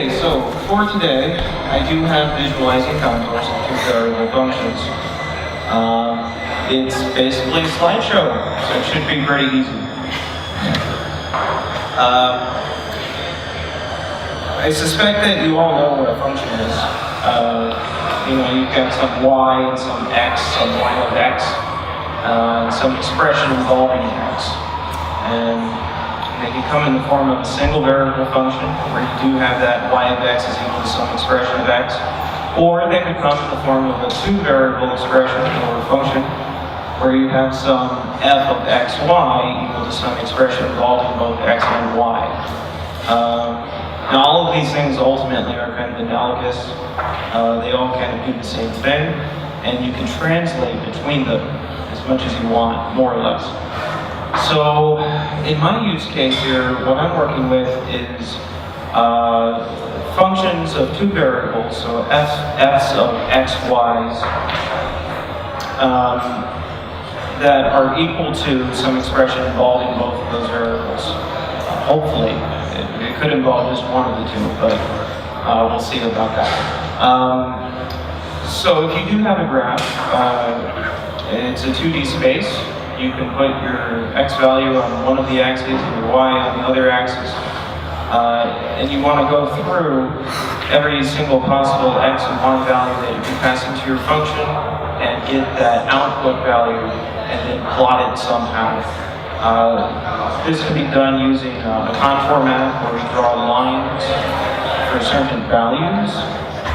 Okay, so for today, I do have visualizing contours and two variable functions. It's basically a slideshow, so it should be pretty easy. I suspect that you all know what a function is. You've got some y and some x, some y of x, and some expression involving x. And they can come in the form of a single variable function, where you do have that y of x is equal to some expression of x, or they could come in the form of a two-variable expression or function, where you have some f of xy equal to some expression involving both x and y. Now all of these things ultimately are kind of analogous. They all kind of do the same thing, and you can translate between them as much as you want, more or less. So, in my use case here, what I'm working with is functions of two variables, so f's of x, y's, that are equal to some expression involving both of those variables. Hopefully, it could involve just one of the two, but we'll see about that. So, if you do have a graph, it's a 2D space. You can put your x value on one of the axes and your y on the other axis. And you want to go through every single possible x and y value that you can pass into your function and get that output value and then plot it somehow. This can be done using a contour map where we draw lines for certain values,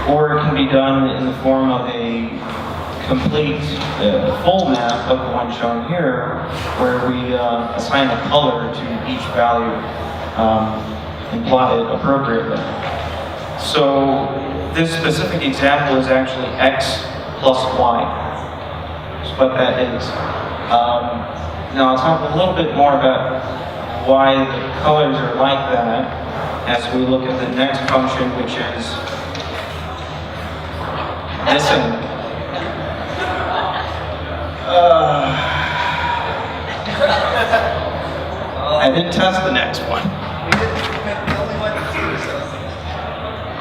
or it can be done in the form of a complete full map of the one shown here, where we assign a color to each value and plot it appropriately. So this specific example is actually x plus y. That's what that is. Now I'll talk a little bit more about why the colors are like that as we look at the next function, which is missing. I didn't test the next one.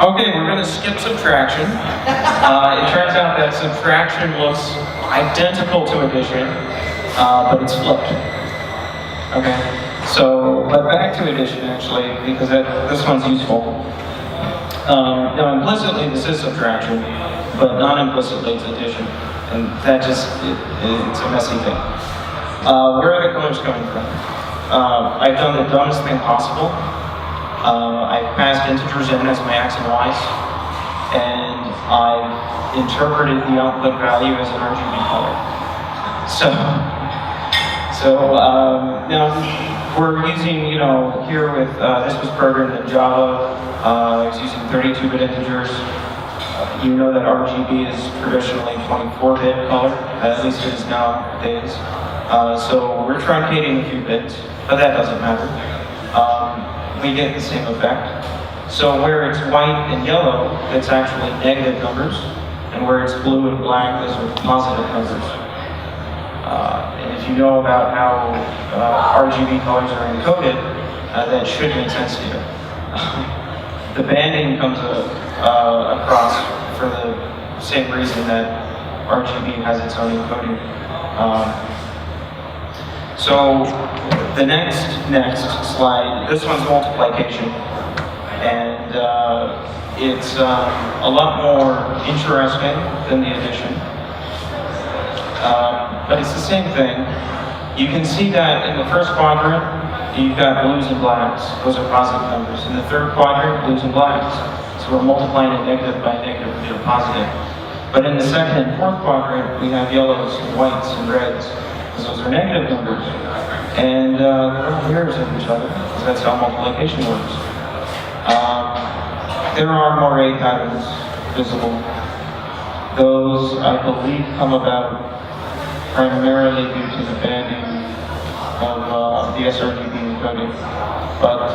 Okay, we're going to skip subtraction. It turns out that subtraction looks identical to addition, but it's flipped. Okay, so, but back to addition actually, because this one's useful. Now implicitly this is subtraction, but non-implicitly it's addition. And that just, it's a messy thing. Where are the colors coming from? I've done the dumbest thing possible. I've passed integers in as my x and y's, and I've interpreted the output value as an RGB color. Now we're using, here with, this was programmed in Java. I was using 32-bit integers. You know that RGB is traditionally 24-bit color, at least it is nowadays. So we're truncating a few bits, but that doesn't matter. We get the same effect. So where it's white and yellow, it's actually negative numbers, and where it's blue and black, those are positive numbers. And if you know about how RGB colors are encoded, that should make sense to you. The banding comes across for the same reason that RGB has its own encoding. So the next slide, this one's multiplication, and it's a lot more interesting than the addition, but it's the same thing. You can see that in the first quadrant, you've got blues and blacks. Those are positive numbers. In the third quadrant, blues and blacks. So we're multiplying a negative by a negative to get a positive. But in the second and fourth quadrant, we have yellows and whites and reds, because those are negative numbers. And they're mirrors of each other, because that's how multiplication works. There are more A patterns visible. Those, I believe, come about primarily due to the banding of the sRGB encoding, but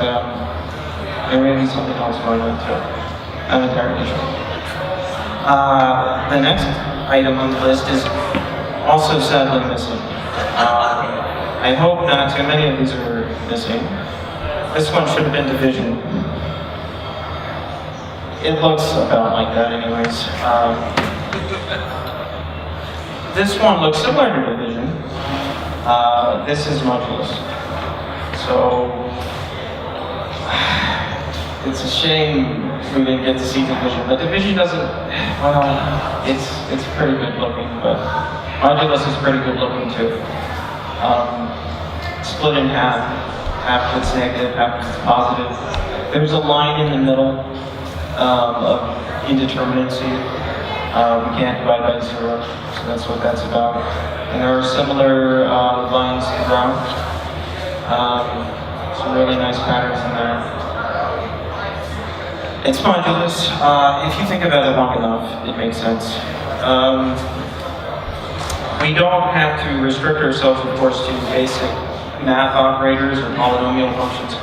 there may be something else going on too. I'm entirely sure. The next item on the list is also sadly missing. I hope not too many of these are missing. This one should have been division. it looks about like that anyways. This one looks similar to Division. This is modulus. So, it's a shame we didn't get to see Division. But Division doesn't, well, it's pretty good looking, but modulus is pretty good looking too. Split in half. Half of it's negative, half of it's positive. There's a line in the middle of indeterminacy. We can't divide by 0, so that's what that's about. And there are similar lines throughout. Some really nice patterns in there. It's modulus. If you think about it long enough, it makes sense. We don't have to restrict ourselves, of course, to basic math operators or polynomial functions.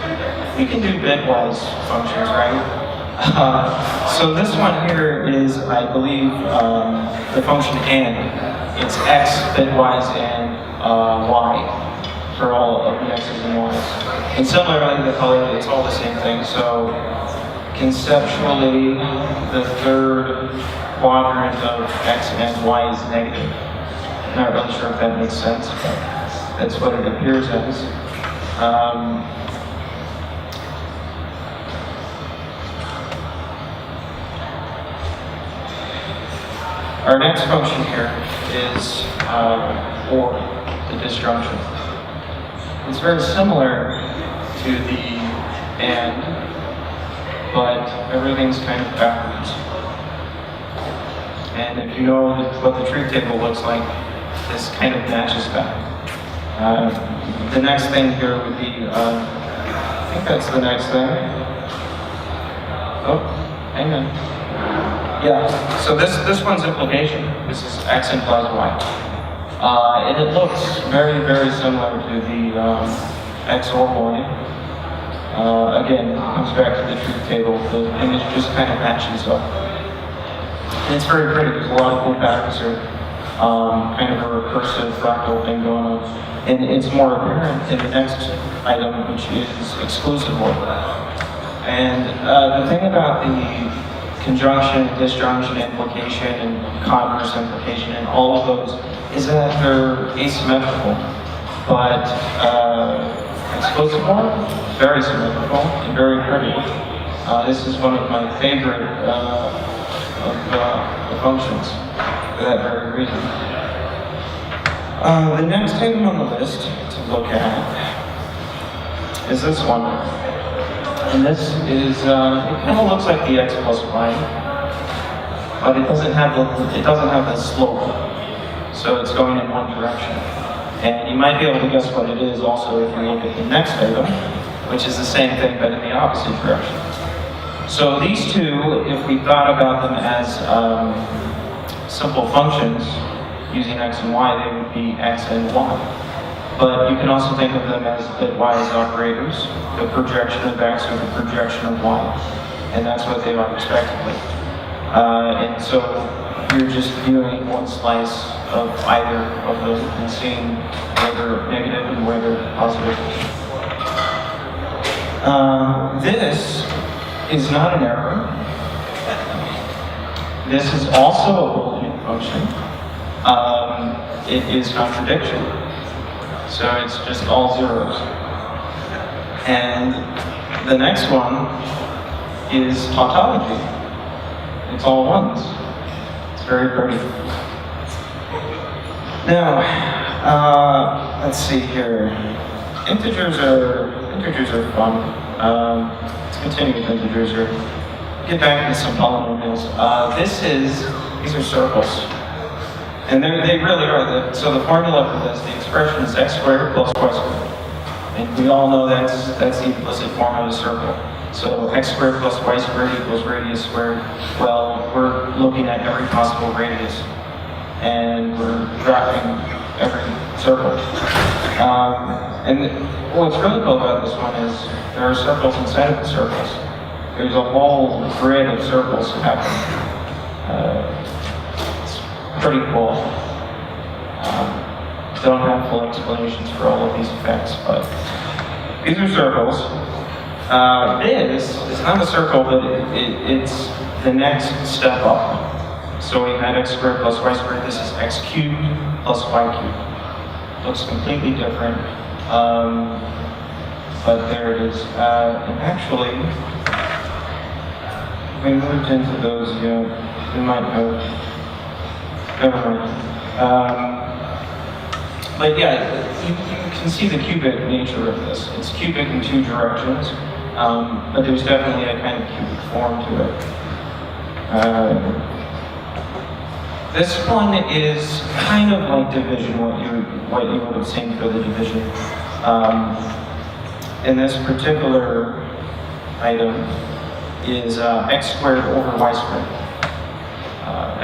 We can do bitwise functions, right? So this one here is, I believe, the function and. It's x bitwise and y for all of the x's and y's. And similarly, the color, it's all the same thing. So conceptually, the third quadrant of x and y is negative. Not really sure if that makes sense, but that's what it appears as. Our next function here is or, the disjunction. It's very similar to the and, but everything's kind of backwards. And if you know what the truth table looks like, this kind of matches that. The next thing here would be, I think that's the next thing. Oh, hang on. Yeah, so this one's implication. This is x implies y. And it looks very, very similar to the x or y. Again, it comes back to the truth table. The image just kind of matches up. And it's very pretty. There's a lot of cool patterns here. Kind of a recursive fractal thing going on. And it's more apparent in the next item, which is exclusive OR. And the thing about the conjunction, disjunction, implication, and converse implication, and all of those, is that they're asymmetrical. But exclusive OR, very symmetrical and very pretty. This is one of my favorite of the functions for that very reason. The next item on the list to look at is this one. And this is, it kind of looks like the x plus y, but it doesn't have the slope, so it's going in one direction. And you might be able to guess what it is also if you look at the next item, which is the same thing but in the opposite direction. So these two, if we thought about them as simple functions using x and y, they would be x and y. But you can also think of them as bitwise operators, the projection of x or the projection of y, and that's what they are respectively. And so you're just viewing one slice of either of them and seeing whether negative and whether positive. This is not an error. This is also a Boolean function. It is contradiction. So it's just all zeros. And the next one is tautology. It's all ones. It's very pretty. Now, let's see here. Integers are fun. Let's continue with integers here. Get back into some polynomials. These are circles. And they really are. So the formula for this, the expression is x squared plus y squared. And we all know that's the implicit form of a circle. So x squared plus y squared equals radius squared. Well, we're looking at every possible radius. And we're drafting every circle. And what's really cool about this one is there are circles inside of the circles. There's a whole grid of circles happening. Pretty cool. Don't have full explanations for all of these effects, but these are circles. This is not a circle, but it's the next step up. So we had x squared plus y squared. This is x cubed plus y cubed. Looks completely different, but there it is. And actually, if we moved into those, we might have. Never mind. But yeah, you can see the cubic nature of this. It's cubic in two directions, but there's definitely a kind of cubic form to it. This one is kind of like division, what you would have seen for the division. In this particular item is x squared over y squared.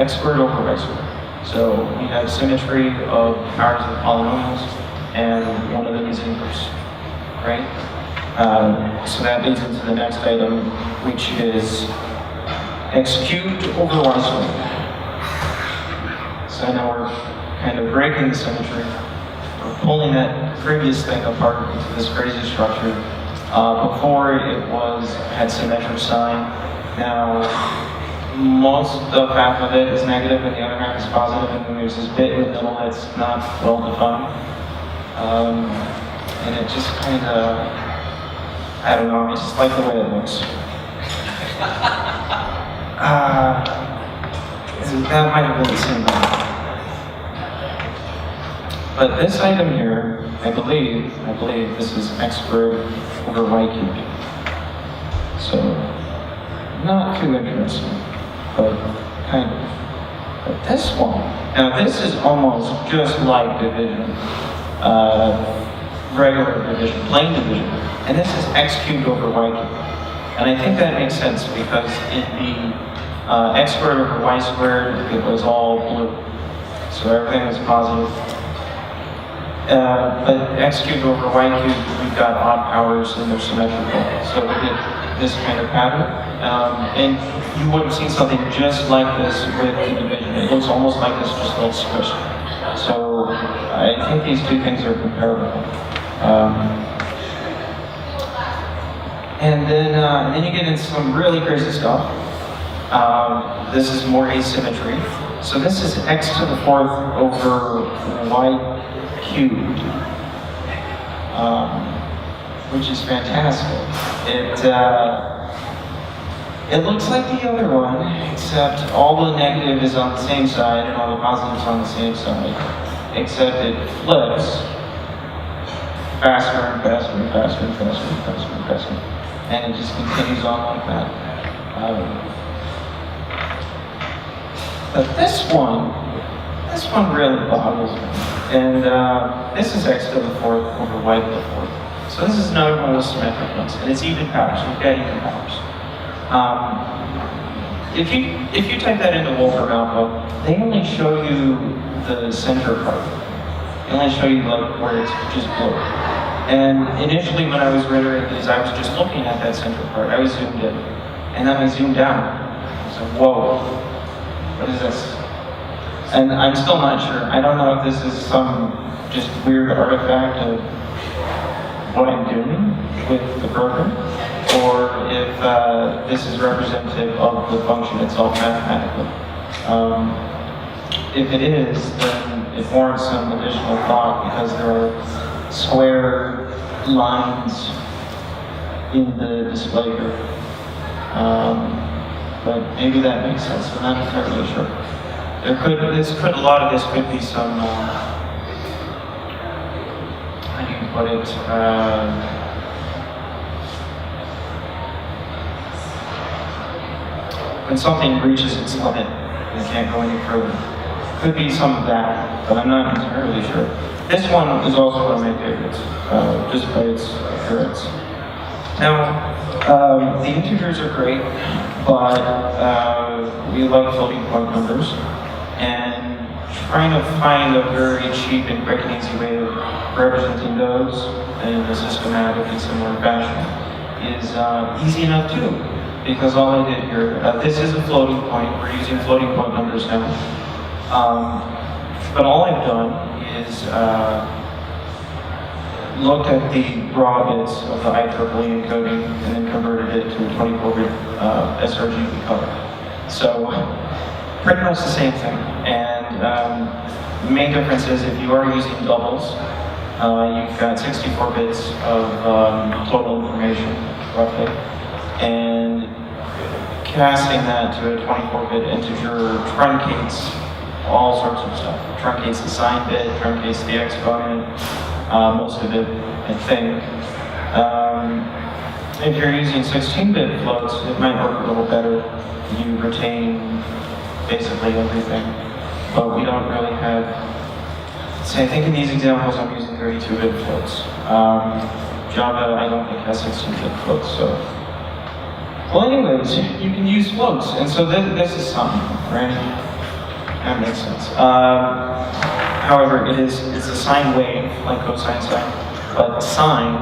X squared over y squared. So we have symmetry of powers of polynomials, and one of them is inverse, right? So that leads into the next item, which is x cubed over y squared. So now we're kind of breaking the symmetry. We're pulling that previous thing apart into this crazy structure. Before it had symmetric sign. Now most of half of it is negative and the other half is positive, and then there's this bit in the middle that's not well defined. And it just kind of, I don't know, I just like the way it looks. That might have been the same thing. But this item here, I believe this is x squared over y cubed. So, not too interesting, but kind of. But this one, now this is almost just like division, regular division, plain division, and this is x cubed over y cubed. And I think that makes sense because in the x squared over y squared, it was all blue. So everything was positive. But x cubed over y cubed, we've got odd powers and they're symmetrical. So we get this kind of pattern. And you would have seen something just like this with the division. It looks almost like this, just a little squished. So I think these two things are comparable. And then you get into some really crazy stuff. This is more asymmetry. So this is x to the fourth over y cubed, which is fantastic. It looks like the other one, except all the negative is on the same side and all the positives on the same side, except it flips faster and faster and faster and faster and faster and faster, and it just continues on like that. But this one really boggles me. And this is x to the fourth over y to the fourth. So this is another one of those symmetric ones, and it's even powers. We've got even powers. If you type that into Wolfram Alpha, they only show you the center part. They only show you like where it's just blue. And initially when I was rendering these, I was just looking at that center part. I was zoomed in, and then I zoomed down. I was like, whoa, what is this? And I'm still not sure. I don't know if this is some just weird artifact of what I'm doing with the program, or if this is representative of the function itself mathematically. If it is, then it warrants some additional thought because there are square lines in the display here. But maybe that makes sense. I'm not entirely sure. A lot of this could be some, how do you put it, when something reaches its limit and can't go any further. Could be some of that, but I'm not entirely sure. This one is also one of my favorites, just by its appearance. Now, the integers are great, but we like floating point numbers. And trying to find a very cheap and quick and easy way of representing those in a systematic and similar fashion is easy enough too. Because all I did here, this is a floating point, we're using floating point numbers now. But all I've done is looked at the raw bits of the IEEE encoding and then converted it to a 24-bit sRGB color. So pretty much the same thing. And the main difference is if you are using doubles, you've got 64 bits of total information, roughly. And casting that to a 24-bit integer truncates all sorts of stuff. Truncates the sign bit, truncates the exponent, most of it, I think. If you're using 16-bit floats, it might work a little better. You retain basically everything, but we don't really have. So I think in these examples I'm using 32-bit floats. Java, I don't think has 16-bit floats, so. Well, anyways, you can use floats, and so this is something, right? That makes sense. However, it's a sine wave, like cosine sine, but sine,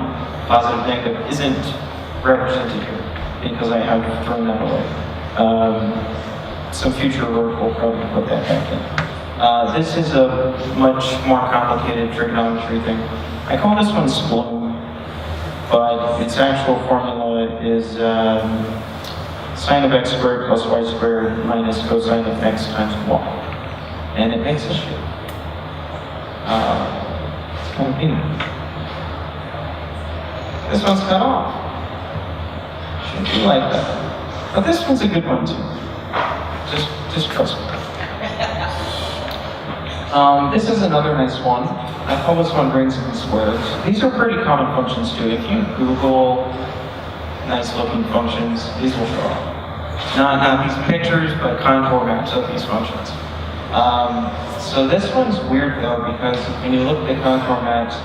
positive, negative, isn't represented here because I have thrown that away. Some future work will probably put that back in. This is a much more complicated trigonometry thing. I call this one Sploom, but its actual formula is sine of x squared plus y squared minus cosine of x times y. And it makes a shape. It's kind of neat. This one's cut off. Should be like that. But this one's a good one too. Just trust me. This is another nice one. I call this one rings and squares. These are pretty common functions too. If you Google nice looking functions, these will show up. Not these pictures, but contour maps of these functions. So this one's weird though, because when you look at the contour maps,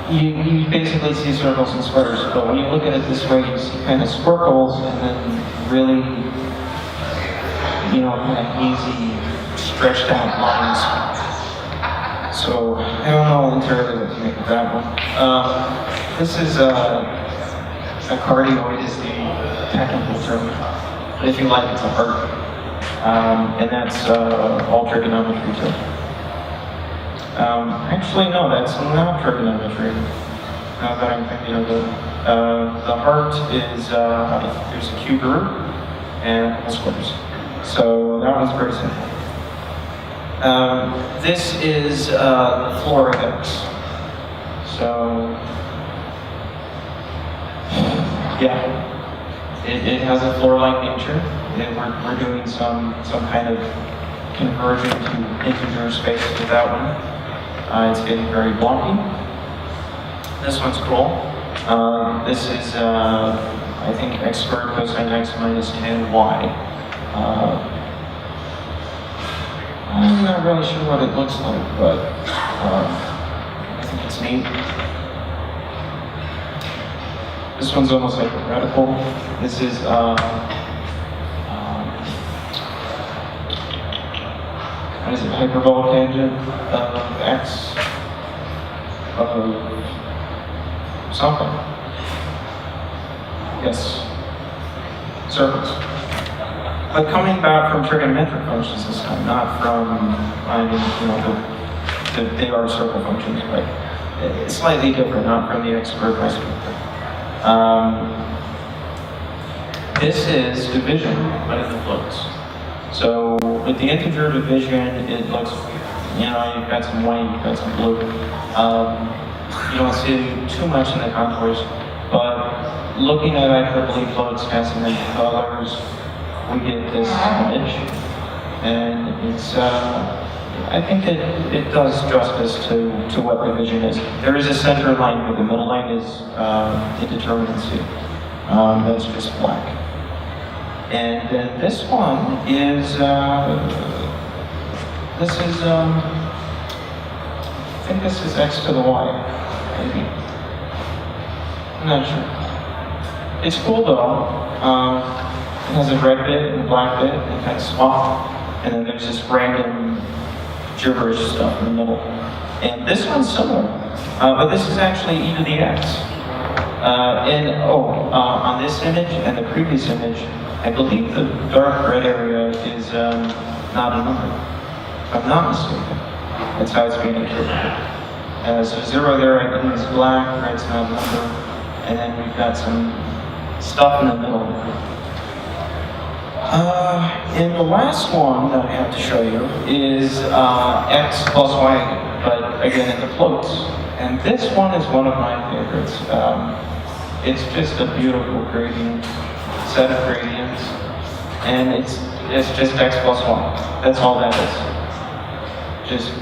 you basically see circles and squares, but when you look at it this way, you see kind of squircles and then really, kind of hazy, stretched out lines. So I don't know entirely what to make of that one. This is a cardioid is the technical term, but if you like, it's a heart, and that's all trigonometry too. Actually, no, that's not trigonometry. Now that I'm thinking of it, the heart is there's a cube root and a couple squares. So that one's pretty simple. This is the floor of X. So yeah, it has a floor-like nature. We're doing some kind of conversion to integer space with that one. It's getting very blocky. This one's cool. This is, I think, x squared cosine x minus 10y. I'm not really sure what it looks like, but I think it's neat. This one's almost like a radical. This is what is it, hyperbolic tangent of x of something. Yes, circles. But coming back from trigonometric functions this time, not from, they are circle functions, but it's slightly different, not from the x squared y squared. This is division, but in the floats. So with the integer division, it looks, you've got some white, you've got some blue. You don't see too much in the contours, but looking at IEEE floats, casting them to colors, we get this image. And it's, I think it does justice to what division is. There is a center line, but the middle line is indeterminacy. That's just black. And then this one is, I think this is x to the y, maybe. I'm not sure. It's cool though. It has a red bit and a black bit, and kind of swap. And then there's this random gibberish stuff in the middle. And this one's similar, but this is actually e to the x. On this image and the previous image, I believe the dark red area is not a number, if I'm not mistaken. That's how it's being interpreted. So 0 there, I believe, is black, red's not a number, and then we've got some stuff in the middle. And the last one that I have to show you is X plus Y, but again in the floats. And this one is one of my favorites. It's just a beautiful gradient, set of gradients, and it's just X plus Y. That's all that is. Just,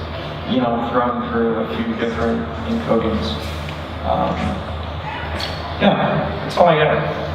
you know, thrown through a few different encodings. Yeah, that's all I got.